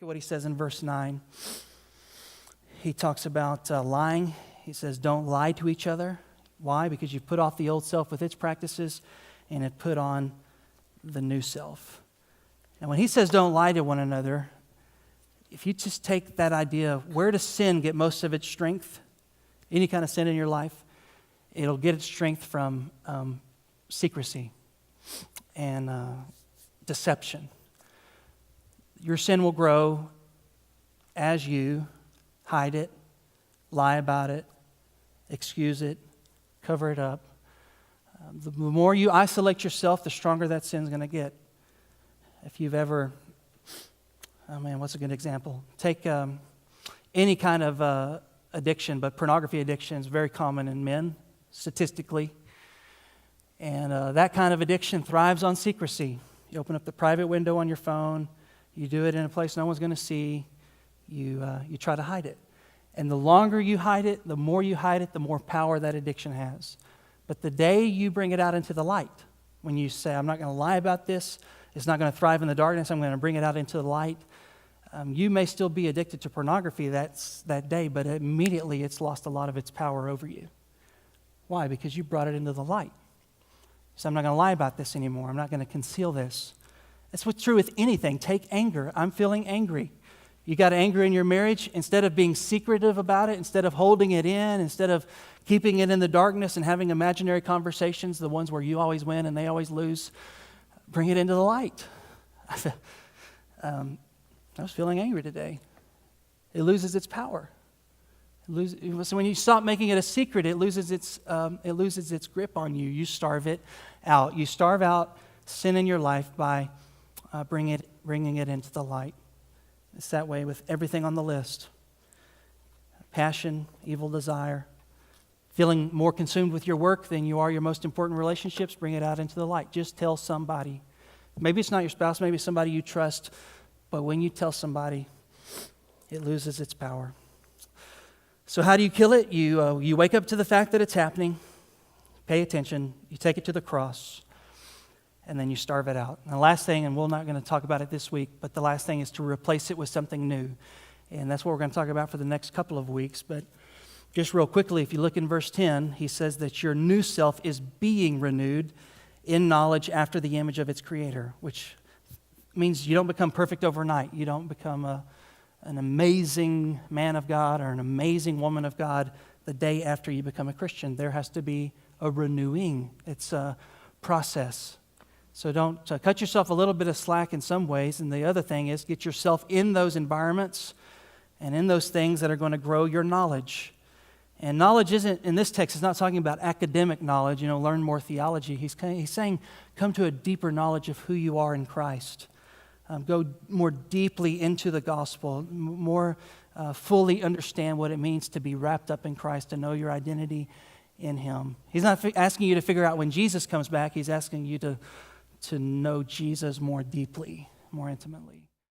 at what he says in verse 9. He talks about lying. He says, don't lie to each other. Why? Because you've put off the old self with its practices and have put on the new self. And when he says don't lie to one another, if you just take that idea of where does sin get most of its strength, any kind of sin in your life, it'll get its strength from secrecy and deception. Your sin will grow as you hide it, lie about it, excuse it, cover it up. The more you isolate yourself, the stronger that sin's going to get. If you've ever, what's a good example? Take any kind of addiction, but pornography addiction is very common in men, statistically. And that kind of addiction thrives on secrecy. You open up the private window on your phone, you do it in a place no one's going to see, you try to hide it. And the longer you hide it, the more you hide it, the more power that addiction has. But the day you bring it out into the light, when you say, I'm not going to lie about this, it's not going to thrive in the darkness, I'm going to bring it out into the light, you may still be addicted to pornography that day, but immediately it's lost a lot of its power over you. Why? Because you brought it into the light. So I'm not going to lie about this anymore. I'm not going to conceal this. That's what's true with anything. Take anger. I'm feeling angry. You got anger in your marriage, instead of being secretive about it, instead of holding it in, instead of keeping it in the darkness and having imaginary conversations, the ones where you always win and they always lose, bring it into the light. I was feeling angry today. It loses its power. So when you stop making it a secret, it loses its grip on you. You starve it out. You starve out sin in your life by bringing it into the light. It's that way with everything on the list. Passion, evil desire, feeling more consumed with your work than you are your most important relationships, bring it out into the light. Just tell somebody. Maybe it's not your spouse, maybe it's somebody you trust, but when you tell somebody, it loses its power. So how do you kill it? You wake up to the fact that it's happening, pay attention, you take it to the cross, and then you starve it out. And the last thing, and we're not going to talk about it this week, but the last thing is to replace it with something new. And that's what we're going to talk about for the next couple of weeks. But just real quickly, if you look in verse 10, he says that your new self is being renewed in knowledge after the image of its creator, which means you don't become perfect overnight. You don't become an amazing man of God or an amazing woman of God the day after you become a Christian. There has to be a renewing. It's a process. So don't cut yourself a little bit of slack in some ways. And the other thing is get yourself in those environments and in those things that are going to grow your knowledge. And knowledge isn't, in this text, it's not talking about academic knowledge, learn more theology. He's saying come to a deeper knowledge of who you are in Christ. Go more deeply into the gospel, more fully understand what it means to be wrapped up in Christ, to know your identity in Him. He's not asking you to figure out when Jesus comes back. He's asking you to know Jesus more deeply, more intimately.